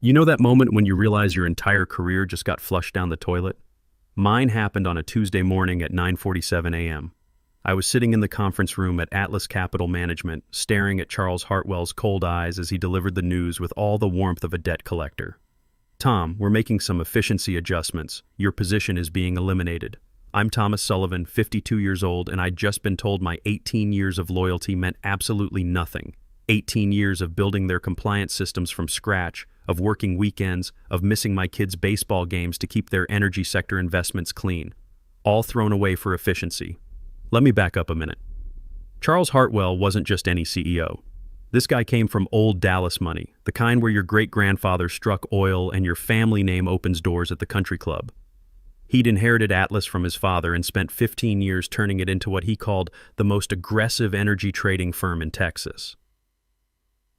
You know that moment when you realize your entire career just got flushed down the toilet? Mine happened on a Tuesday morning at 9:47 a.m. I was sitting in the conference room at Atlas Capital Management, staring at Charles Hartwell's cold eyes as he delivered the news with all the warmth of a debt collector. "Tom, we're making some efficiency adjustments. Your position is being eliminated. I'm Thomas Sullivan, 52 years old, and I'd just been told my 18 years of loyalty meant absolutely nothing. 18 years of building their compliance systems from scratch, of working weekends, of missing my kids' baseball games to keep their energy sector investments clean. All thrown away for efficiency." Let me back up a minute. Charles Hartwell wasn't just any CEO. This guy came from old Dallas money, the kind where your great-grandfather struck oil and your family name opens doors at the country club. He'd inherited Atlas from his father and spent 15 years turning it into what he called the most aggressive energy trading firm in Texas.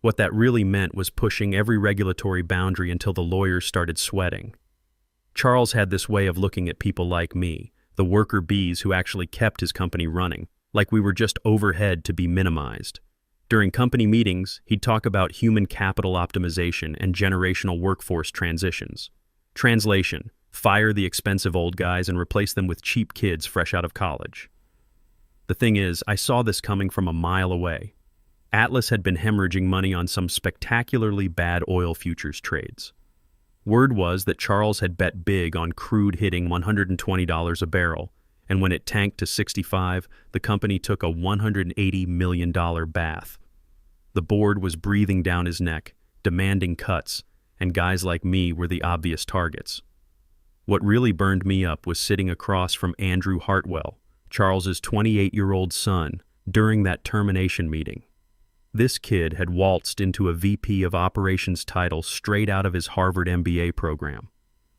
What that really meant was pushing every regulatory boundary until the lawyers started sweating. Charles had this way of looking at people like me, the worker bees who actually kept his company running, like we were just overhead to be minimized. During company meetings, he'd talk about human capital optimization and generational workforce transitions. Translation: fire the expensive old guys and replace them with cheap kids fresh out of college. The thing is, I saw this coming from a mile away. Atlas had been hemorrhaging money on some spectacularly bad oil futures trades. Word was that Charles had bet big on crude hitting $120 a barrel, and when it tanked to $65, the company took a $180 million bath. The board was breathing down his neck, demanding cuts, and guys like me were the obvious targets. What really burned me up was sitting across from Andrew Hartwell, Charles's 28-year-old son, during that termination meeting. This kid had waltzed into a VP of Operations title straight out of his Harvard MBA program.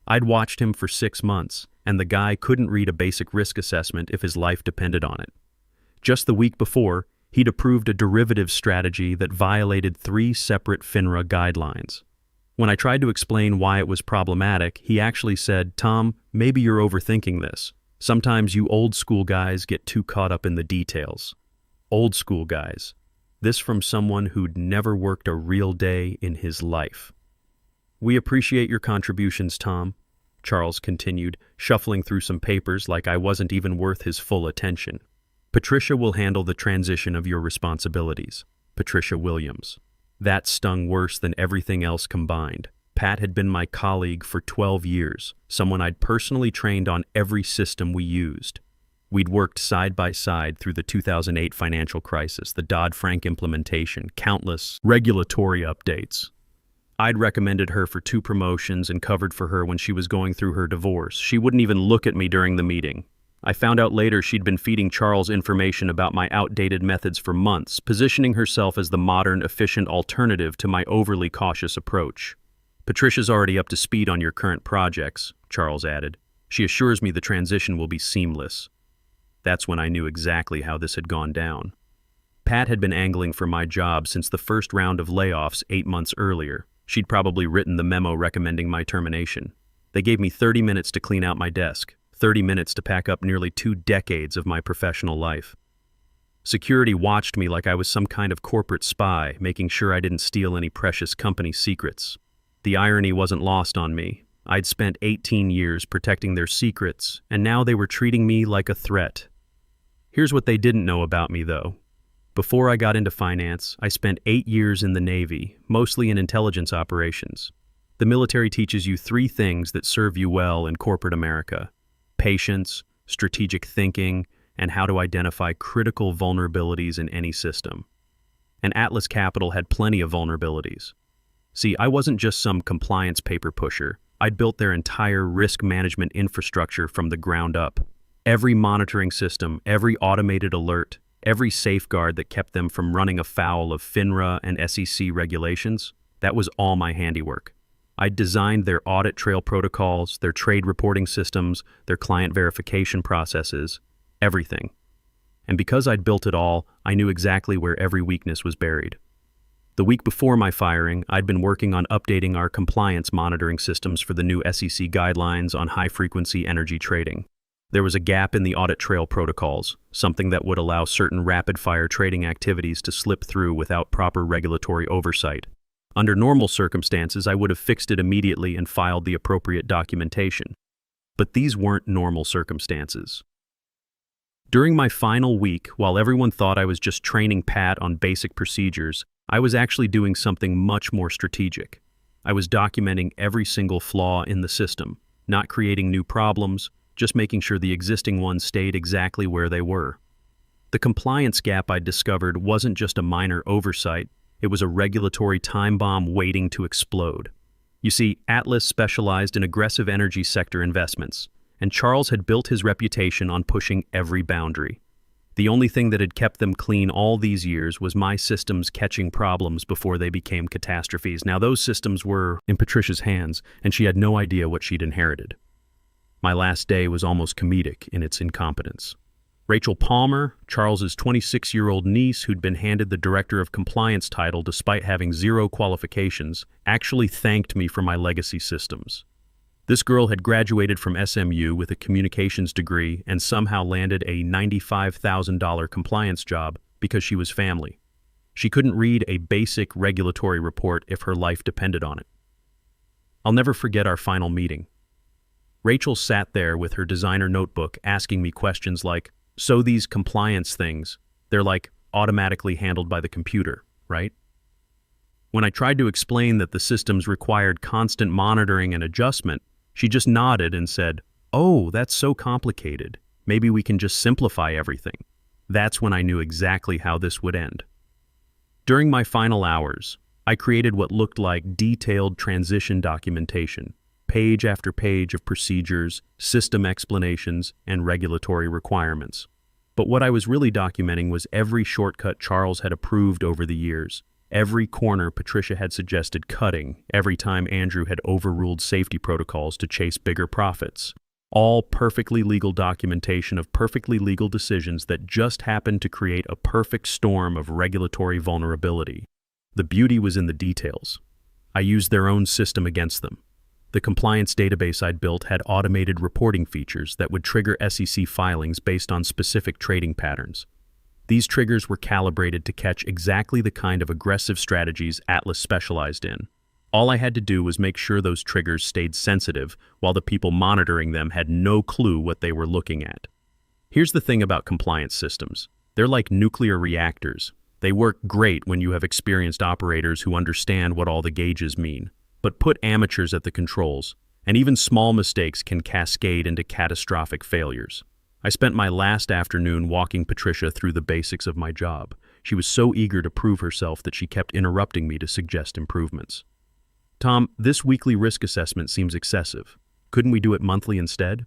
I'd watched him for 6 months, and the guy couldn't read a basic risk assessment if his life depended on it. Just the week before, he'd approved a derivative strategy that violated 3 separate FINRA guidelines. When I tried to explain why it was problematic, he actually said, "Tom, maybe you're overthinking this. Sometimes you old school guys get too caught up in the details." Old school guys. This from someone who'd never worked a real day in his life. "We appreciate your contributions, Tom," Charles continued, shuffling through some papers like I wasn't even worth his full attention. "Patricia will handle the transition of your responsibilities. Patricia Williams." That stung worse than everything else combined. Pat had been my colleague for 12 years, someone I'd personally trained on every system we used. We'd worked side by side through the 2008 financial crisis, the Dodd-Frank implementation, countless regulatory updates. I'd recommended her for 2 promotions and covered for her when she was going through her divorce. She wouldn't even look at me during the meeting. I found out later she'd been feeding Charles information about my outdated methods for months, positioning herself as the modern, efficient alternative to my overly cautious approach. "Patricia's already up to speed on your current projects," Charles added. "She assures me the transition will be seamless." That's when I knew exactly how this had gone down. Pat had been angling for my job since the first round of layoffs 8 months earlier. She'd probably written the memo recommending my termination. They gave me 30 minutes to clean out my desk, 30 minutes to pack up nearly 2 decades of my professional life. Security watched me like I was some kind of corporate spy, making sure I didn't steal any precious company secrets. The irony wasn't lost on me. I'd spent 18 years protecting their secrets, and now they were treating me like a threat. Here's what they didn't know about me, though. Before I got into finance, I spent 8 years in the Navy, mostly in intelligence operations. The military teaches you 3 things that serve you well in corporate America: patience, strategic thinking, and how to identify critical vulnerabilities in any system. And Atlas Capital had plenty of vulnerabilities. See, I wasn't just some compliance paper pusher. I'd built their entire risk management infrastructure from the ground up. Every monitoring system, every automated alert, every safeguard that kept them from running afoul of FINRA and SEC regulations, that was all my handiwork. I'd designed their audit trail protocols, their trade reporting systems, their client verification processes, everything. And because I'd built it all, I knew exactly where every weakness was buried. The week before my firing, I'd been working on updating our compliance monitoring systems for the new SEC guidelines on high-frequency energy trading. There was a gap in the audit trail protocols, something that would allow certain rapid-fire trading activities to slip through without proper regulatory oversight. Under normal circumstances, I would have fixed it immediately and filed the appropriate documentation. But these weren't normal circumstances. During my final week, while everyone thought I was just training Pat on basic procedures, I was actually doing something much more strategic. I was documenting every single flaw in the system, not creating new problems, just making sure the existing ones stayed exactly where they were. The compliance gap I discovered wasn't just a minor oversight, it was a regulatory time bomb waiting to explode. You see, Atlas specialized in aggressive energy sector investments, and Charles had built his reputation on pushing every boundary. The only thing that had kept them clean all these years was my systems catching problems before they became catastrophes. Now those systems were in Patricia's hands, and she had no idea what she'd inherited. My last day was almost comedic in its incompetence. Rachel Palmer, Charles's 26-year-old niece who'd been handed the Director of Compliance title despite having zero qualifications, actually thanked me for my legacy systems. This girl had graduated from SMU with a communications degree and somehow landed a $95,000 compliance job because she was family. She couldn't read a basic regulatory report if her life depended on it. I'll never forget our final meeting. Rachel sat there with her designer notebook asking me questions like, "So these compliance things, they're like automatically handled by the computer, right?" When I tried to explain that the systems required constant monitoring and adjustment, she just nodded and said, "Oh, that's so complicated. Maybe we can just simplify everything." That's when I knew exactly how this would end. During my final hours, I created what looked like detailed transition documentation, page after page of procedures, system explanations, and regulatory requirements. But what I was really documenting was every shortcut Charles had approved over the years, every corner Patricia had suggested cutting, every time Andrew had overruled safety protocols to chase bigger profits. All perfectly legal documentation of perfectly legal decisions that just happened to create a perfect storm of regulatory vulnerability. The beauty was in the details. I used their own system against them. The compliance database I'd built had automated reporting features that would trigger SEC filings based on specific trading patterns. These triggers were calibrated to catch exactly the kind of aggressive strategies Atlas specialized in. All I had to do was make sure those triggers stayed sensitive, while the people monitoring them had no clue what they were looking at. Here's the thing about compliance systems. They're like nuclear reactors. They work great when you have experienced operators who understand what all the gauges mean. But put amateurs at the controls, and even small mistakes can cascade into catastrophic failures. I spent my last afternoon walking Patricia through the basics of my job. She was so eager to prove herself that she kept interrupting me to suggest improvements. "Tom, this weekly risk assessment seems excessive. Couldn't we do it monthly instead?"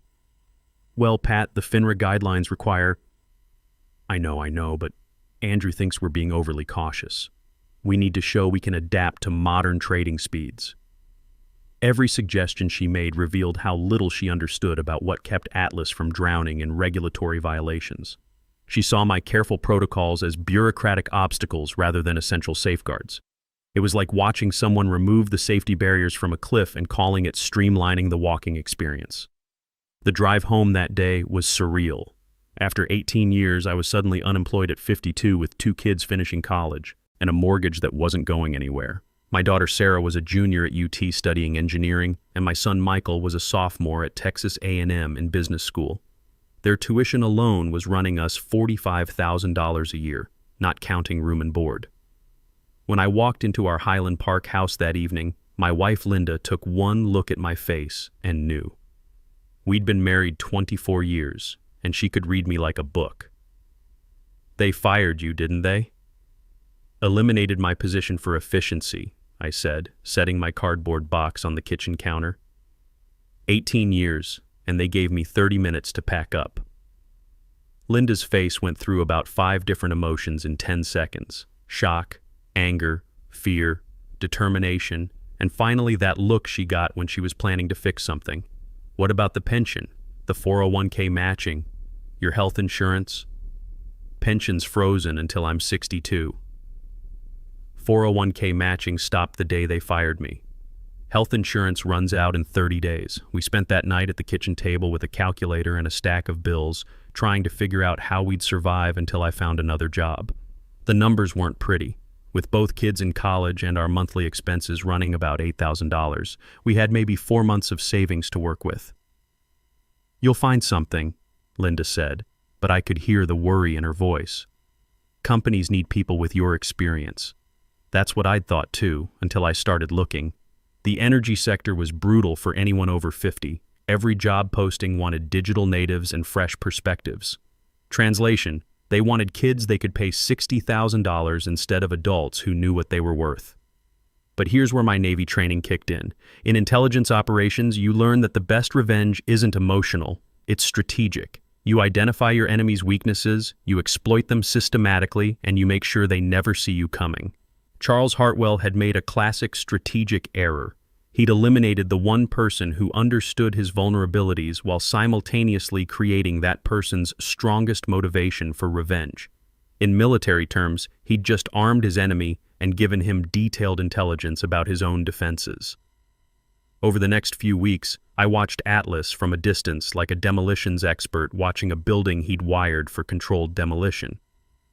"Well, Pat, the FINRA guidelines require—" I know, but Andrew thinks we're being overly cautious. We need to show we can adapt to modern trading speeds." Every suggestion she made revealed how little she understood about what kept Atlas from drowning in regulatory violations. She saw my careful protocols as bureaucratic obstacles rather than essential safeguards. It was like watching someone remove the safety barriers from a cliff and calling it streamlining the walking experience. The drive home that day was surreal. After 18 years, I was suddenly unemployed at 52 with 2 kids finishing college and a mortgage that wasn't going anywhere. My daughter Sarah was a junior at UT studying engineering, and my son Michael was a sophomore at Texas A&M in business school. Their tuition alone was running us $45,000 a year, not counting room and board. When I walked into our Highland Park house that evening, my wife Linda took one look at my face and knew. We'd been married 24 years, and she could read me like a book. "They fired you, didn't they?" "Eliminated my position for efficiency," I said, setting my cardboard box on the kitchen counter. 18 years, and they gave me 30 minutes to pack up. Linda's face went through about 5 different emotions in 10 seconds. Shock, anger, fear, determination, and finally that look she got when she was planning to fix something. "What about the pension, the 401k matching, your health insurance?" "Pension's frozen until I'm 62. 401k matching stopped the day they fired me. Health insurance runs out in 30 days. We spent that night at the kitchen table with a calculator and a stack of bills, trying to figure out how we'd survive until I found another job. The numbers weren't pretty. With both kids in college and our monthly expenses running about $8,000, we had maybe 4 months of savings to work with. "You'll find something," Linda said, but I could hear the worry in her voice. "Companies need people with your experience." That's what I'd thought too, until I started looking. The energy sector was brutal for anyone over 50. Every job posting wanted digital natives and fresh perspectives. Translation: they wanted kids they could pay $60,000 instead of adults who knew what they were worth. But here's where my Navy training kicked in. In intelligence operations, you learn that the best revenge isn't emotional, it's strategic. You identify your enemy's weaknesses, you exploit them systematically, and you make sure they never see you coming. Charles Hartwell had made a classic strategic error. He'd eliminated the one person who understood his vulnerabilities while simultaneously creating that person's strongest motivation for revenge. In military terms, he'd just armed his enemy and given him detailed intelligence about his own defenses. Over the next few weeks, I watched Atlas from a distance like a demolitions expert watching a building he'd wired for controlled demolition.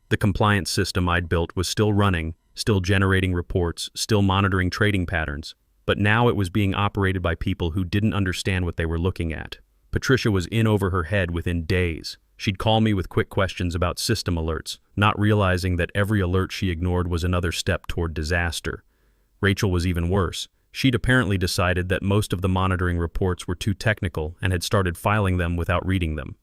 The compliance system I'd built was still running, still generating reports, still monitoring trading patterns, but now it was being operated by people who didn't understand what they were looking at. Patricia was in over her head within days. She'd call me with quick questions about system alerts, not realizing that every alert she ignored was another step toward disaster. Rachel was even worse. She'd apparently decided that most of the monitoring reports were too technical and had started filing them without reading them.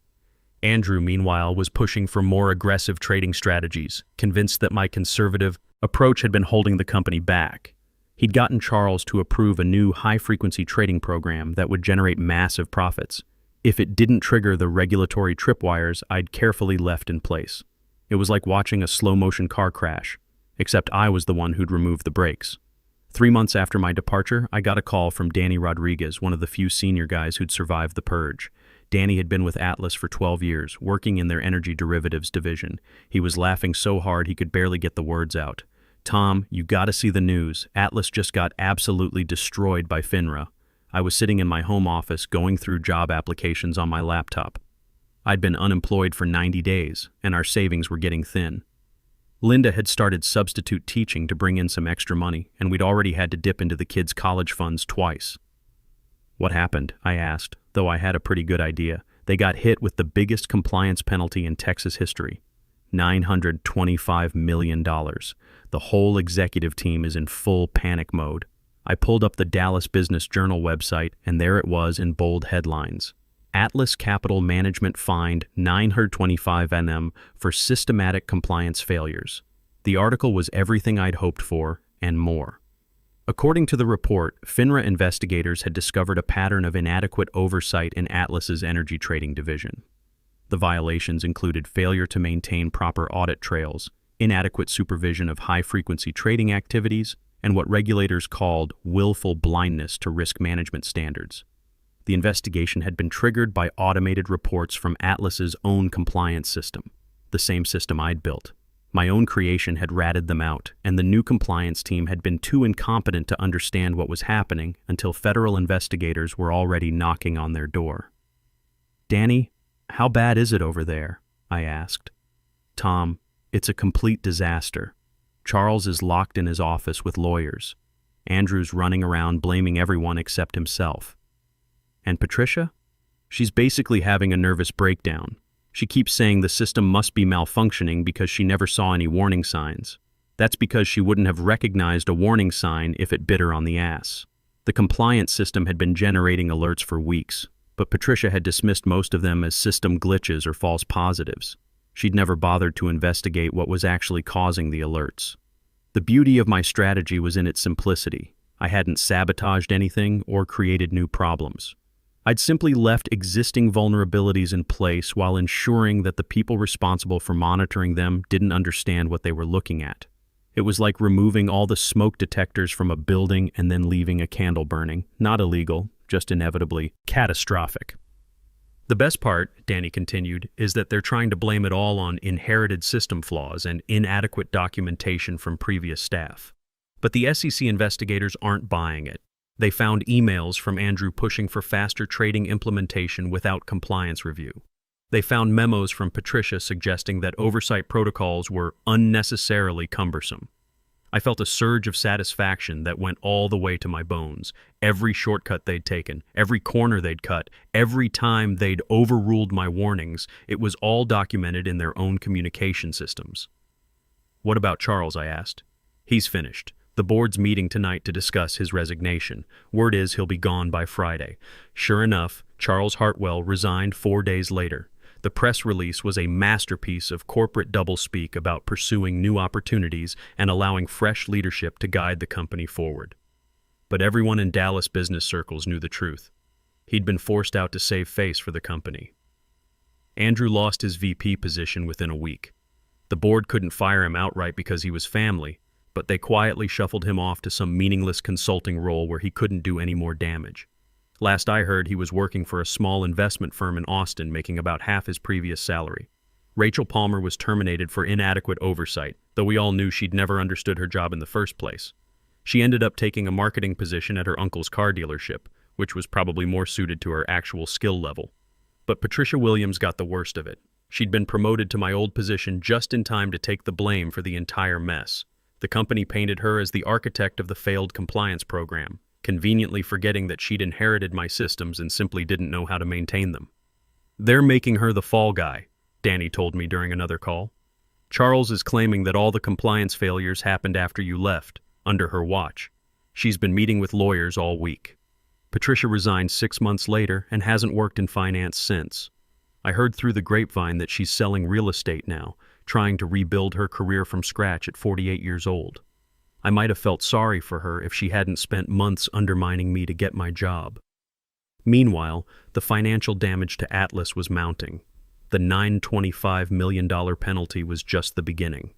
Andrew, meanwhile, was pushing for more aggressive trading strategies, convinced that my conservative approach had been holding the company back. He'd gotten Charles to approve a new high-frequency trading program that would generate massive profits, if it didn't trigger the regulatory tripwires I'd carefully left in place. It was like watching a slow-motion car crash, except I was the one who'd removed the brakes. 3 months after my departure, I got a call from Danny Rodriguez, one of the few senior guys who'd survived the purge. Danny had been with Atlas for 12 years, working in their energy derivatives division. He was laughing so hard he could barely get the words out. "Tom, you gotta see the news. Atlas just got absolutely destroyed by FINRA." I was sitting in my home office going through job applications on my laptop. I'd been unemployed for 90 days, and our savings were getting thin. Linda had started substitute teaching to bring in some extra money, and we'd already had to dip into the kids' college funds twice. "What happened?" I asked, though I had a pretty good idea. "They got hit with the biggest compliance penalty in Texas history. $925 million. The whole executive team is in full panic mode." I pulled up the Dallas Business Journal website, and there it was in bold headlines. Atlas Capital Management fined $925 million for systematic compliance failures. The article was everything I'd hoped for, and more. According to the report, FINRA investigators had discovered a pattern of inadequate oversight in Atlas's energy trading division. The violations included failure to maintain proper audit trails, inadequate supervision of high-frequency trading activities, and what regulators called willful blindness to risk management standards. The investigation had been triggered by automated reports from Atlas's own compliance system, the same system I'd built. My own creation had ratted them out, and the new compliance team had been too incompetent to understand what was happening until federal investigators were already knocking on their door. "Danny, how bad is it over there?" I asked. "Tom, it's a complete disaster. Charles is locked in his office with lawyers. Andrew's running around blaming everyone except himself. And Patricia? She's basically having a nervous breakdown. She keeps saying the system must be malfunctioning because she never saw any warning signs. That's because she wouldn't have recognized a warning sign if it bit her on the ass. The compliance system had been generating alerts for weeks, but Patricia had dismissed most of them as system glitches or false positives. She'd never bothered to investigate what was actually causing the alerts. The beauty of my strategy was in its simplicity. I hadn't sabotaged anything or created new problems. I'd simply left existing vulnerabilities in place while ensuring that the people responsible for monitoring them didn't understand what they were looking at. It was like removing all the smoke detectors from a building and then leaving a candle burning. Not illegal, just inevitably catastrophic. The best part, Danny continued, is that they're trying to blame it all on inherited system flaws and inadequate documentation from previous staff. But the SEC investigators aren't buying it. They found emails from Andrew pushing for faster trading implementation without compliance review. They found memos from Patricia suggesting that oversight protocols were unnecessarily cumbersome. I felt a surge of satisfaction that went all the way to my bones. Every shortcut they'd taken, every corner they'd cut, every time they'd overruled my warnings, it was all documented in their own communication systems. "What about Charles?" I asked. "He's finished. The board's meeting tonight to discuss his resignation. Word is he'll be gone by Friday." Sure enough, Charles Hartwell resigned 4 days later. The press release was a masterpiece of corporate doublespeak about pursuing new opportunities and allowing fresh leadership to guide the company forward. But everyone in Dallas business circles knew the truth. He'd been forced out to save face for the company. Andrew lost his VP position within a week. The board couldn't fire him outright because he was family, but they quietly shuffled him off to some meaningless consulting role where he couldn't do any more damage. Last I heard, he was working for a small investment firm in Austin, making about half his previous salary. Rachel Palmer was terminated for inadequate oversight, though we all knew she'd never understood her job in the first place. She ended up taking a marketing position at her uncle's car dealership, which was probably more suited to her actual skill level. But Patricia Williams got the worst of it. She'd been promoted to my old position just in time to take the blame for the entire mess. The company painted her as the architect of the failed compliance program, conveniently forgetting that she'd inherited my systems and simply didn't know how to maintain them. "They're making her the fall guy," Danny told me during another call. "Charles is claiming that all the compliance failures happened after you left, under her watch. She's been meeting with lawyers all week." Patricia resigned 6 months later and hasn't worked in finance since. I heard through the grapevine that she's selling real estate now, trying to rebuild her career from scratch at 48 years old. I might have felt sorry for her if she hadn't spent months undermining me to get my job. Meanwhile, the financial damage to Atlas was mounting. The $925 million penalty was just the beginning.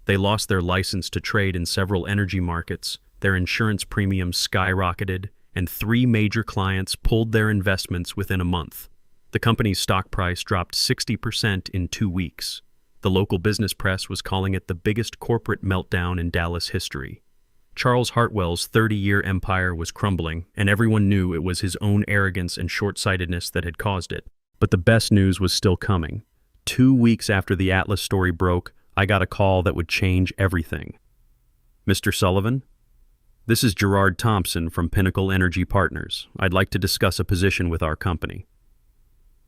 They lost their license to trade in several energy markets, their insurance premiums skyrocketed, and 3 major clients pulled their investments within a month. The company's stock price dropped 60% in 2 weeks. The local business press was calling it the biggest corporate meltdown in Dallas history. Charles Hartwell's 30-year empire was crumbling, and everyone knew it was his own arrogance and short-sightedness that had caused it. But the best news was still coming. 2 weeks after the Atlas story broke, I got a call that would change everything. "Mr. Sullivan? This is Gerard Thompson from Pinnacle Energy Partners. I'd like to discuss a position with our company."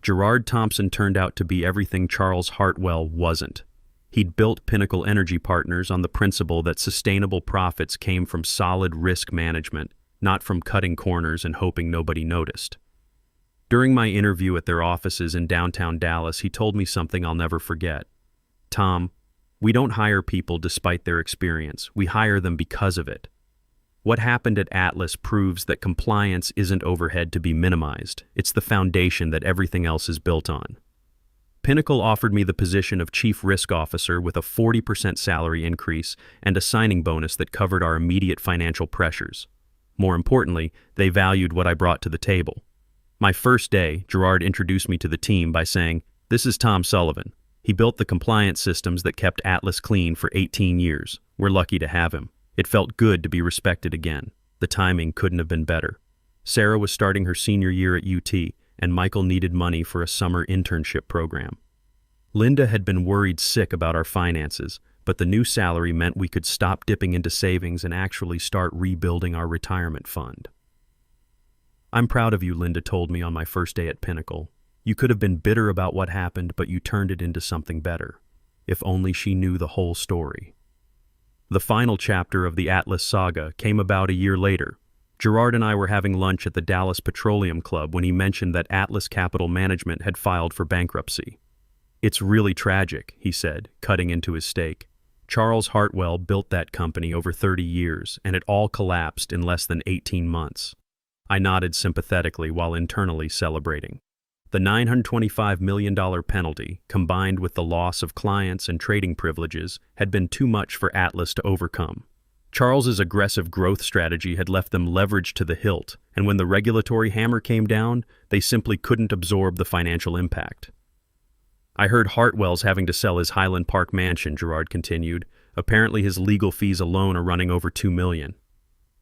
Gerard Thompson turned out to be everything Charles Hartwell wasn't. He'd built Pinnacle Energy Partners on the principle that sustainable profits came from solid risk management, not from cutting corners and hoping nobody noticed. During my interview at their offices in downtown Dallas, he told me something I'll never forget. "Tom, we don't hire people despite their experience. We hire them because of it. What happened at Atlas proves that compliance isn't overhead to be minimized. It's the foundation that everything else is built on." Pinnacle offered me the position of Chief Risk Officer with a 40% salary increase and a signing bonus that covered our immediate financial pressures. More importantly, they valued what I brought to the table. My first day, Gerard introduced me to the team by saying, "This is Tom Sullivan. He built the compliance systems that kept Atlas clean for 18 years. We're lucky to have him." It felt good to be respected again. The timing couldn't have been better. Sarah was starting her senior year at UT, and Michael needed money for a summer internship program. Linda had been worried sick about our finances, but the new salary meant we could stop dipping into savings and actually start rebuilding our retirement fund. "I'm proud of you," Linda told me on my first day at Pinnacle. "You could have been bitter about what happened, but you turned it into something better." If only she knew the whole story. The final chapter of the Atlas saga came about a year later. Gerard and I were having lunch at the Dallas Petroleum Club when he mentioned that Atlas Capital Management had filed for bankruptcy. "It's really tragic," he said, cutting into his steak. "Charles Hartwell built that company over 30 years, and it all collapsed in less than 18 months. I nodded sympathetically while internally celebrating. The $925 million penalty, combined with the loss of clients and trading privileges, had been too much for Atlas to overcome. Charles's aggressive growth strategy had left them leveraged to the hilt, and when the regulatory hammer came down, they simply couldn't absorb the financial impact. "I heard Hartwell's having to sell his Highland Park mansion," Gerard continued. "Apparently his legal fees alone are running over $2 million.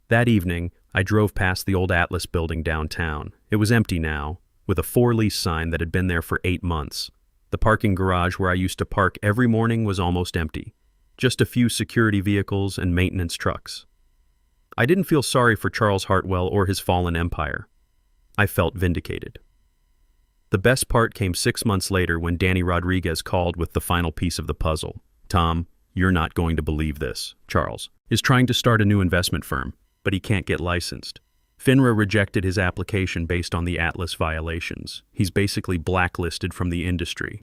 That evening, I drove past the old Atlas building downtown. It was empty now, with a for-lease sign that had been there for 8 months. The parking garage where I used to park every morning was almost empty. just a few security vehicles and maintenance trucks. I didn't feel sorry for Charles Hartwell or his fallen empire. I felt vindicated. The best part came 6 months later when Danny Rodriguez called with the final piece of the puzzle. "Tom, you're not going to believe this. Charles is trying to start a new investment firm, but he can't get licensed. FINRA rejected his application based on the Atlas violations. He's basically blacklisted from the industry."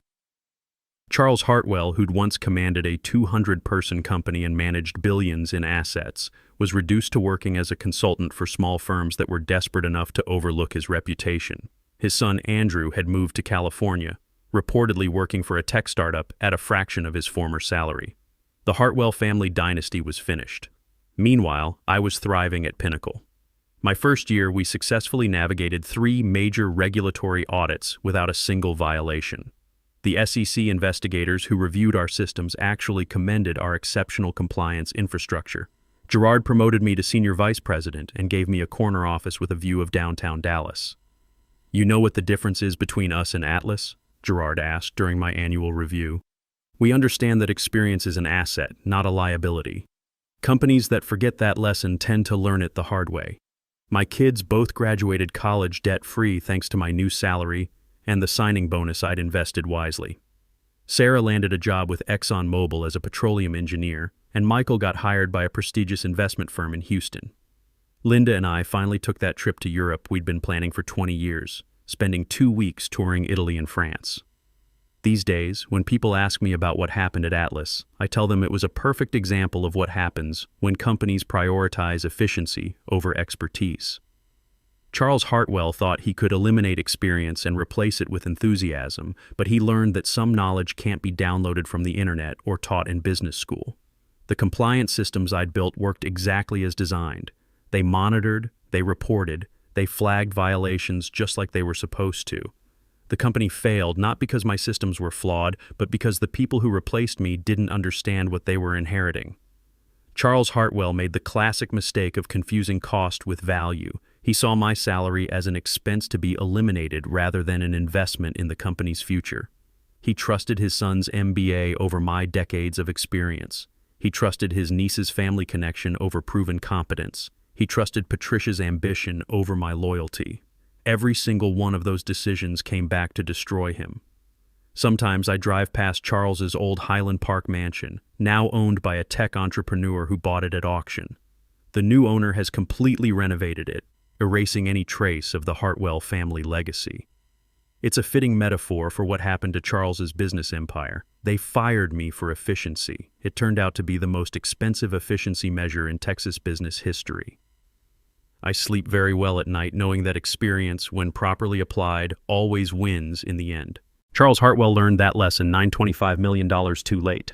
Charles Hartwell, who'd once commanded a 200-person company and managed billions in assets, was reduced to working as a consultant for small firms that were desperate enough to overlook his reputation. His son Andrew had moved to California, reportedly working for a tech startup at a fraction of his former salary. The Hartwell family dynasty was finished. Meanwhile, I was thriving at Pinnacle. My first year, we successfully navigated 3 major regulatory audits without a single violation. The SEC investigators who reviewed our systems actually commended our exceptional compliance infrastructure. Gerard promoted me to senior vice president and gave me a corner office with a view of downtown Dallas. "You know what the difference is between us and Atlas?" Gerard asked during my annual review. "We understand that experience is an asset, not a liability. Companies that forget that lesson tend to learn it the hard way. My kids both graduated college debt-free thanks to my new salary and the signing bonus I'd invested wisely. Sarah landed a job with ExxonMobil as a petroleum engineer, and Michael got hired by a prestigious investment firm in Houston. Linda and I finally took that trip to Europe we'd been planning for 20 years, spending 2 weeks touring Italy and France. These days, when people ask me about what happened at Atlas, I tell them it was a perfect example of what happens when companies prioritize efficiency over expertise. Charles Hartwell thought he could eliminate experience and replace it with enthusiasm, but he learned that some knowledge can't be downloaded from the internet or taught in business school. The compliance systems I'd built worked exactly as designed. They monitored, they reported, they flagged violations just like they were supposed to. The company failed not because my systems were flawed, but because the people who replaced me didn't understand what they were inheriting. Charles Hartwell made the classic mistake of confusing cost with value. He saw my salary as an expense to be eliminated rather than an investment in the company's future. He trusted his son's MBA over my decades of experience. He trusted his niece's family connection over proven competence. He trusted Patricia's ambition over my loyalty. Every single one of those decisions came back to destroy him. Sometimes I drive past Charles's old Highland Park mansion, now owned by a tech entrepreneur who bought it at auction. The new owner has completely renovated it, erasing any trace of the Hartwell family legacy. It's a fitting metaphor for what happened to Charles's business empire. They fired me for efficiency. It turned out to be the most expensive efficiency measure in Texas business history. I sleep very well at night knowing that experience, when properly applied, always wins in the end. Charles Hartwell learned that lesson $925 million too late.